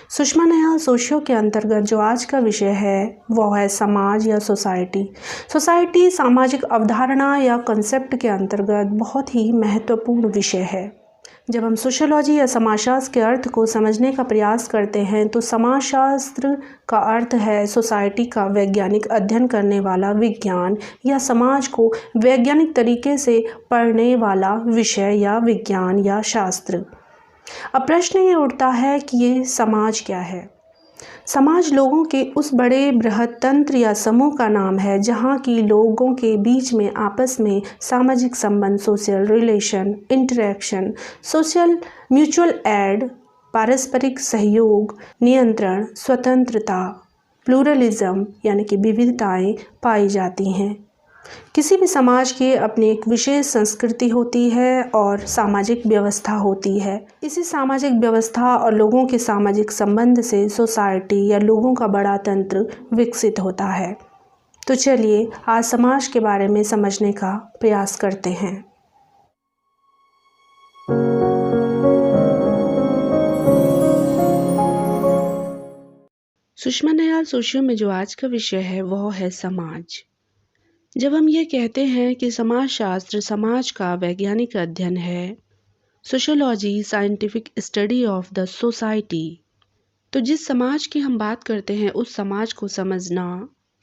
Sushma Nayal socio के अंतर्गत जो आज का विषय है वो है समाज या सोसाइटी। सोसाइटी सामाजिक अवधारणा या कंसेप्ट के अंतर्गत बहुत ही महत्वपूर्ण विषय है। जब हम सोशियोलॉजी या समाजशास्त्र के अर्थ को समझने का प्रयास करते हैं तो समाजशास्त्र का अर्थ है सोसाइटी का वैज्ञानिक अध्ययन करने वाला विज्ञान या समाज को वैज्ञानिक तरीके से पढ़ने वाला विषय या विज्ञान या शास्त्र। अब प्रश्न ये उठता है कि ये समाज क्या है। समाज लोगों के उस बड़े बृहद तंत्र या समूह का नाम है जहाँ की लोगों के बीच में आपस में सामाजिक संबंध, social relation, interaction, social mutual aid, पारस्परिक सहयोग, नियंत्रण, स्वतंत्रता, प्लूरलिज्म यानी कि विविधताएं पाई जाती हैं। किसी भी समाज की अपनी एक विशेष संस्कृति होती है और सामाजिक व्यवस्था होती है। इसी सामाजिक व्यवस्था और लोगों के सामाजिक संबंध से सोसाइटी या लोगों का बड़ा तंत्र विकसित होता है। तो चलिए आज समाज के बारे में समझने का प्रयास करते हैं। सुषमा नयाल सोशियो में जो आज का विषय है वह है समाज। जब हम ये कहते हैं कि समाजशास्त्र समाज का वैज्ञानिक अध्ययन है, sociology scientific study of the society, तो जिस समाज की हम बात करते हैं उस समाज को समझना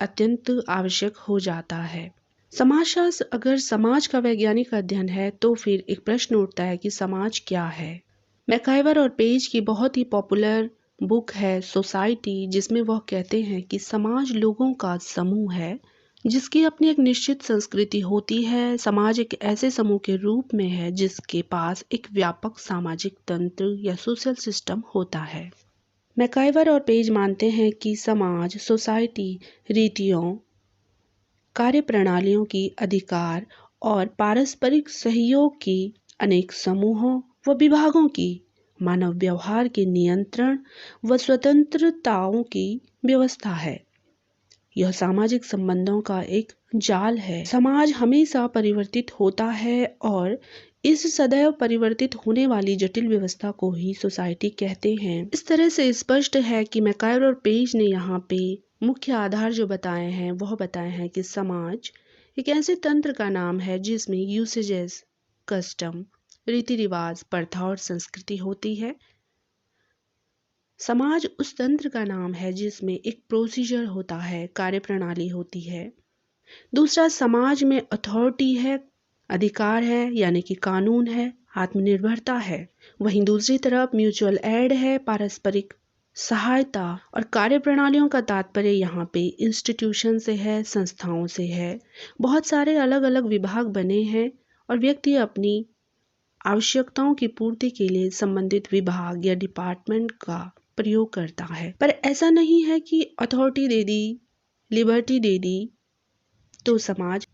अत्यंत आवश्यक हो जाता है। समाजशास्त्र अगर समाज का वैज्ञानिक अध्ययन है तो फिर एक प्रश्न उठता है कि समाज क्या है। मैकाइवर और पेज की बहुत ही पॉपुलर बुक है सोसाइटी, जिसमें वह कहते हैं कि समाज लोगों का समूह है जिसकी अपनी एक निश्चित संस्कृति होती है। समाज एक ऐसे समूह के रूप में है जिसके पास एक व्यापक सामाजिक तंत्र या सोशल सिस्टम होता है। मैकाइवर और पेज मानते हैं कि समाज सोसाइटी रीतियों, कार्यप्रणालियों की अधिकार और पारस्परिक सहयोग की अनेक समूहों व विभागों की मानव व्यवहार के नियंत्रण व स्वतंत्रताओं की व्यवस्था है। यह सामाजिक संबंधों का एक जाल है। समाज हमेशा परिवर्तित होता है और इस सदैव परिवर्तित होने वाली जटिल व्यवस्था को ही सोसाइटी कहते हैं। इस तरह से स्पष्ट है कि मैकाइवर और पेज ने यहाँ पे मुख्य आधार जो बताए हैं वह बताए हैं कि समाज एक ऐसे तंत्र का नाम है जिसमें यूसेजेस, कस्टम, रीति रिवाज, प्रथा और संस्कृति होती है। समाज उस तंत्र का नाम है जिसमें एक प्रोसीजर होता है, कार्यप्रणाली होती है। दूसरा, समाज में अथॉरिटी है, अधिकार है यानी कि कानून है, आत्मनिर्भरता है। वहीं दूसरी तरफ म्यूचुअल एड है, पारस्परिक सहायता, और कार्यप्रणालियों का तात्पर्य यहाँ पे इंस्टीट्यूशन से है, संस्थाओं से है। बहुत सारे अलग अलग विभाग बने हैं और व्यक्ति अपनी आवश्यकताओं की पूर्ति के लिए संबंधित विभाग या डिपार्टमेंट का प्रयोग करता है। पर ऐसा नहीं है कि अथॉरिटी दे दी, लिबर्टी दे दी तो समाज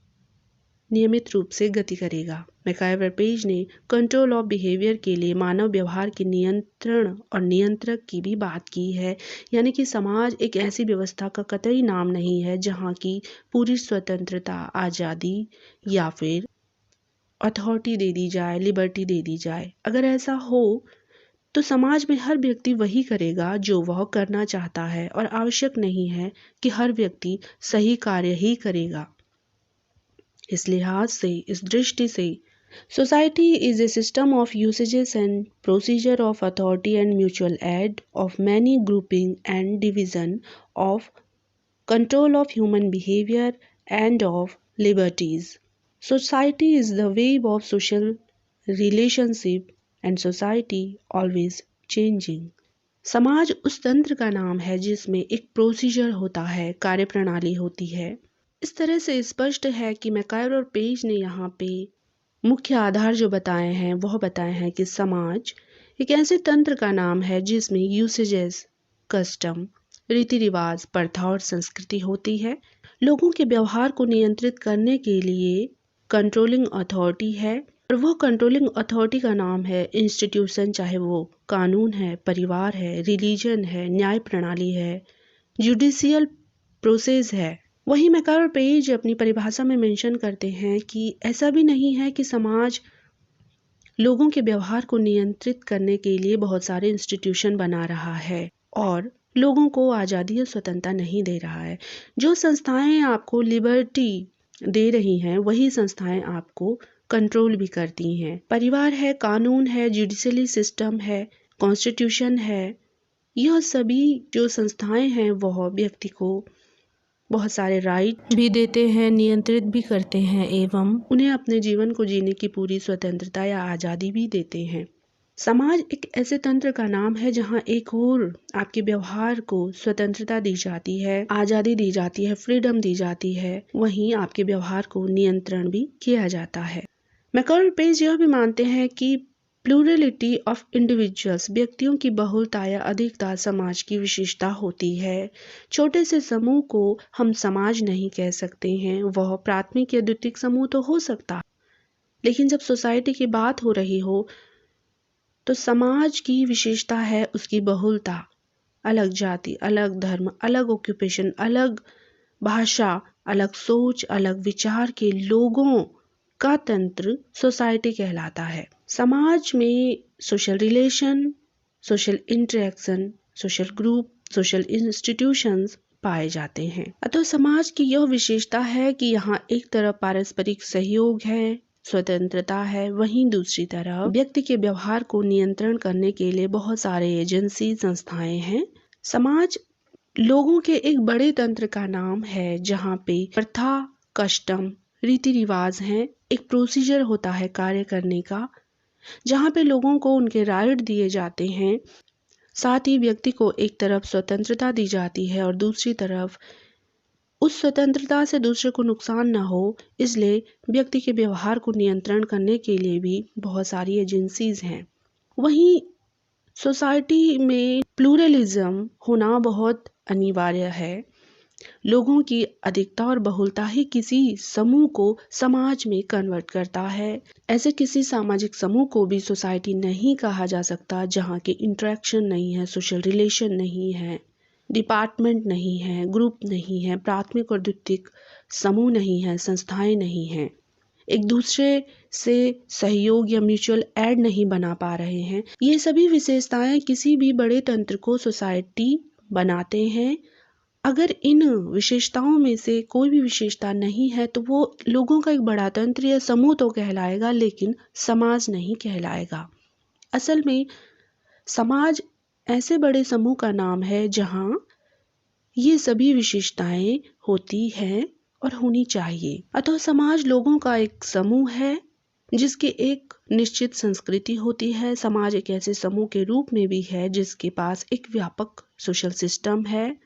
नियमित रूप से गति करेगा। मैकाइवर पेज ने कंट्रोल ऑफ बिहेवियर के लिए मानव व्यवहार के नियंत्रण और नियंत्रक की भी बात की है, यानी कि समाज एक ऐसी व्यवस्था का कतई नाम नहीं है जहाँ की पूरी स्वतंत्रता, आज़ादी या फिर अथॉरिटी दे दी जाए, लिबर्टी दे दी जाए। अगर ऐसा हो तो समाज में हर व्यक्ति वही करेगा जो वह करना चाहता है और आवश्यक नहीं है कि हर व्यक्ति सही कार्य ही करेगा। इस लिहाज से, इस दृष्टि से, society is a system of usages and procedure of authority and mutual aid of many grouping and division of control of human behaviour and of liberties. Society is the web of social relationship and society always changing. समाज उस तंत्र का नाम है जिसमें एक procedure होता है, कार्यप्रणाली होती है। इस तरह से स्पष्ट है कि मैकाइवर और पेज ने यहाँ पे मुख्य आधार जो बताए हैं वह बताए हैं कि समाज एक ऐसे तंत्र का नाम है जिसमें यूसेजेस, कस्टम, रीति रिवाज, प्रथा और संस्कृति होती है। लोगों के व्यवहार को नियंत्रित करने के लिए कंट्रोलिंग अथॉरिटी है और वह कंट्रोलिंग अथॉरिटी का नाम है इंस्टीट्यूशन, चाहे वो कानून है, परिवार है, रिलीजन है, न्याय प्रणाली है, जुडिशियल प्रोसेस है। वहीं मैकाइवर पेज अपनी परिभाषा में मेंशन करते हैं कि ऐसा भी नहीं है कि समाज लोगों के व्यवहार को नियंत्रित करने के लिए बहुत सारे इंस्टीट्यूशन बना रहा है और लोगों को आज़ादी और स्वतंत्रता नहीं दे रहा है। जो संस्थाएं आपको लिबर्टी दे रही हैं वही संस्थाएं आपको कंट्रोल भी करती हैं। परिवार है, कानून है, जुडिशरी सिस्टम है, कॉन्स्टिट्यूशन है, यह सभी जो संस्थाएं हैं वह व्यक्ति को बहुत सारे राइट भी देते हैं, नियंत्रित भी करते हैं एवं उन्हें अपने जीवन को जीने की पूरी स्वतंत्रता या आज़ादी भी देते हैं। समाज एक ऐसे तंत्र का नाम है जहाँ एक और आपके व्यवहार को स्वतंत्रता दी जाती है, आज़ादी दी जाती है, फ्रीडम दी जाती है, वहीं आपके व्यवहार को नियंत्रण भी किया जाता है। मैकल पेज यह भी मानते हैं कि प्लूरलिटी ऑफ इंडिविजुअल्स, व्यक्तियों की बहुलता या अधिकता समाज की विशेषता होती है। छोटे से समूह को हम समाज नहीं कह सकते हैं, वह प्राथमिक या द्वितीयक समूह तो हो सकता, लेकिन जब सोसाइटी की बात हो रही हो तो समाज की विशेषता है उसकी बहुलता। अलग जाति, अलग धर्म, अलग ऑक्यूपेशन, अलग भाषा, अलग सोच, अलग विचार के लोगों का तंत्र सोसाइटी कहलाता है। समाज में social relation, social interaction, social group, social institutions पाए जाते हैं। अतः समाज की यह विशेषता है कि यहाँ एक तरफ पारस्परिक सहयोग है, स्वतंत्रता है, वहीं दूसरी तरफ व्यक्ति के व्यवहार को नियंत्रण करने के लिए बहुत सारे एजेंसी, संस्थाएं हैं। समाज लोगों के एक बड़े तंत्र का नाम है जहाँ पे प्रथा, कस्टम, रीति रिवाज हैं, एक प्रोसीजर होता है कार्य करने का, जहाँ पे लोगों को उनके राइट दिए जाते हैं। साथ ही व्यक्ति को एक तरफ स्वतंत्रता दी जाती है और दूसरी तरफ उस स्वतंत्रता से दूसरे को नुकसान न हो, इसलिए व्यक्ति के व्यवहार को नियंत्रण करने के लिए भी बहुत सारी एजेंसीज हैं। वहीं सोसाइटी में प्लूरलिज्म होना बहुत अनिवार्य है। लोगों की अधिकता और बहुलता ही किसी समूह को समाज में कन्वर्ट करता है। ऐसे किसी सामाजिक समूह को भी सोसाइटी नहीं कहा जा सकता जहाँ के इंटरेक्शन नहीं है, सोशल रिलेशन नहीं है, डिपार्टमेंट नहीं है, ग्रुप नहीं है, प्राथमिक और द्वितीयक समूह नहीं है, संस्थाएं नहीं हैं, एक दूसरे से सहयोग या म्यूचुअल एड नहीं बना पा रहे हैं। ये सभी विशेषताएं किसी भी बड़े तंत्र को सोसाइटी बनाते हैं। अगर इन विशेषताओं में से कोई भी विशेषता नहीं है तो वो लोगों का एक बड़ा तंत्र या समूह तो कहलाएगा, लेकिन समाज नहीं कहलाएगा। असल में समाज ऐसे बड़े समूह का नाम है जहाँ ये सभी विशेषताएं होती हैं और होनी चाहिए। अतः समाज लोगों का एक समूह है जिसकी एक निश्चित संस्कृति होती है। समाज एक ऐसे समूह के रूप में भी है जिसके पास एक व्यापक सोशल सिस्टम है,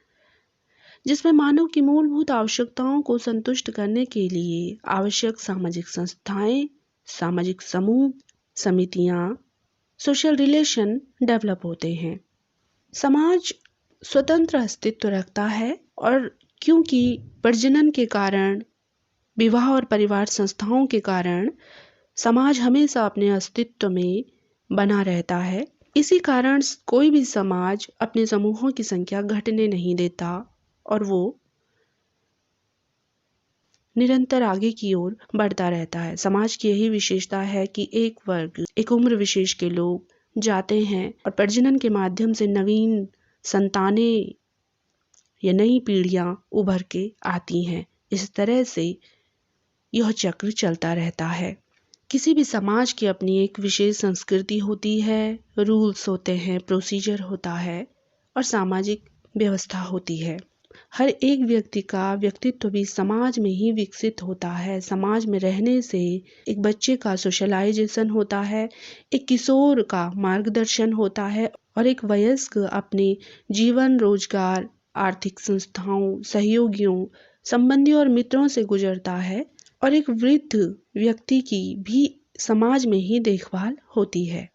जिसमें मानव की मूलभूत आवश्यकताओं को संतुष्ट करने के लिए आवश्यक सामाजिक संस्थाएं, सामाजिक समूह, समितियां, सोशल रिलेशन डेवलप होते हैं। समाज स्वतंत्र अस्तित्व रखता है और क्योंकि प्रजनन के कारण, विवाह और परिवार संस्थाओं के कारण समाज हमेशा अपने अस्तित्व में बना रहता है, इसी कारण कोई भी समाज अपने समूहों की संख्या घटने नहीं देता और वो निरंतर आगे की ओर बढ़ता रहता है। समाज की यही विशेषता है कि एक वर्ग, एक उम्र विशेष के लोग जाते हैं और प्रजनन के माध्यम से नवीन संतानें या नई पीढ़ियां उभर के आती हैं। इस तरह से यह चक्र चलता रहता है। किसी भी समाज की अपनी एक विशेष संस्कृति होती है, रूल्स होते हैं, प्रोसीजर होता है और सामाजिक व्यवस्था होती है। हर एक व्यक्ति का व्यक्तित्व भी समाज में ही विकसित होता है। समाज में रहने से एक बच्चे का सोशलाइजेशन होता है, एक किशोर का मार्गदर्शन होता है और एक वयस्क अपने जीवन, रोजगार, आर्थिक संस्थाओं, सहयोगियों, संबंधियों और मित्रों से गुजरता है और एक वृद्ध व्यक्ति की भी समाज में ही देखभाल होती है।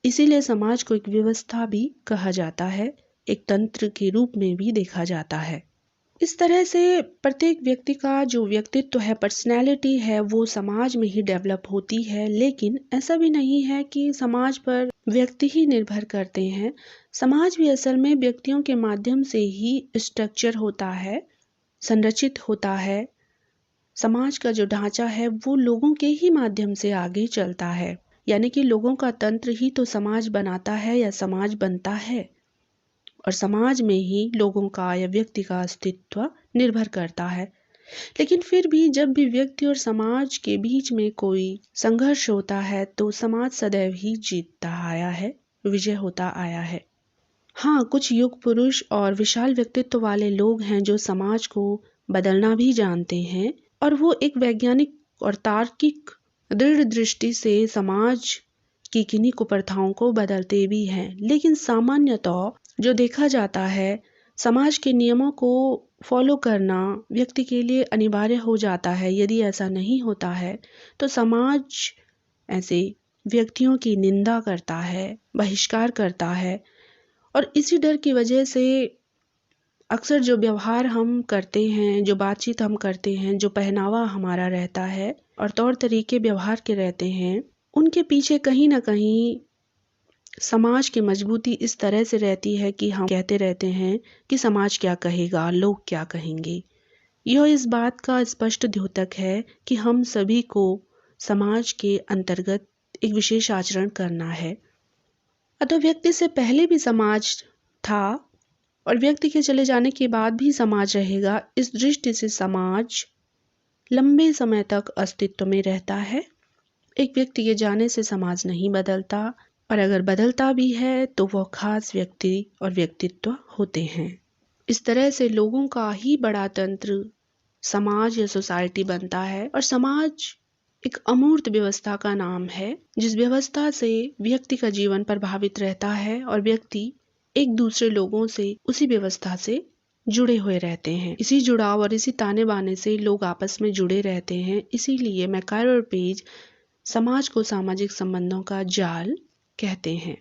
इसीलिए समाज को एक व्यवस्था भी कहा जाता है, एक तंत्र के रूप में भी देखा जाता है। इस तरह से प्रत्येक व्यक्ति का जो व्यक्तित्व है, पर्सनैलिटी है, वो समाज में ही डेवलप होती है। लेकिन ऐसा भी नहीं है कि समाज पर व्यक्ति ही निर्भर करते हैं। समाज भी असल में व्यक्तियों के माध्यम से ही स्ट्रक्चर होता है, संरचित होता है। समाज का जो ढांचा है वो लोगों के ही माध्यम से आगे चलता है, यानी कि लोगों का तंत्र ही तो समाज बनाता है या समाज बनता है। और समाज में ही लोगों का या व्यक्ति का अस्तित्व निर्भर करता है। लेकिन फिर भी जब भी व्यक्ति और समाज के बीच में कोई संघर्ष होता है तो समाज सदैव ही जीतता आया है, विजय होता आया है। हाँ, कुछ युग पुरुष और विशाल व्यक्तित्व वाले लोग हैं जो समाज को बदलना भी जानते हैं और वो एक वैज्ञानिक और तार्किक दृढ़ दृष्टि से समाज की किन्हीं कुप्रथाओं को बदलते भी हैं। लेकिन सामान्यतः जो देखा जाता है, समाज के नियमों को फॉलो करना व्यक्ति के लिए अनिवार्य हो जाता है। यदि ऐसा नहीं होता है तो समाज ऐसे व्यक्तियों की निंदा करता है, बहिष्कार करता है और इसी डर की वजह से अक्सर जो व्यवहार हम करते हैं, जो बातचीत हम करते हैं, जो पहनावा हमारा रहता है और तौर तरीके व्यवहार के रहते हैं, उनके पीछे कहीं ना कहीं समाज की मजबूती इस तरह से रहती है कि हम कहते रहते हैं कि समाज क्या कहेगा, लोग क्या कहेंगे। यह इस बात का स्पष्ट द्योतक है कि हम सभी को समाज के अंतर्गत एक विशेष आचरण करना है। अतः व्यक्ति से पहले भी समाज था और व्यक्ति के चले जाने के बाद भी समाज रहेगा। इस दृष्टि से समाज लंबे समय तक अस्तित्व में रहता है। एक व्यक्ति के जाने से समाज नहीं बदलता और अगर बदलता भी है तो वह खास व्यक्ति और व्यक्तित्व होते हैं। इस तरह से लोगों का ही बड़ा तंत्र समाज या सोसाइटी बनता है और समाज एक अमूर्त व्यवस्था का नाम है जिस व्यवस्था से व्यक्ति का जीवन प्रभावित रहता है और व्यक्ति एक दूसरे लोगों से उसी व्यवस्था से जुड़े हुए रहते हैं। इसी जुड़ाव और इसी ताने बाने से लोग आपस में जुड़े रहते हैं। इसीलिए मैकायर और पेज समाज को सामाजिक संबंधों का जाल कहते हैं।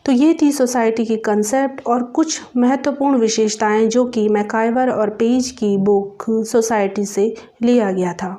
तो ये थी सोसाइटी की कंसेप्ट और कुछ महत्वपूर्ण विशेषताएं जो कि मैकायर और पेज की बुक सोसाइटी से लिया गया था।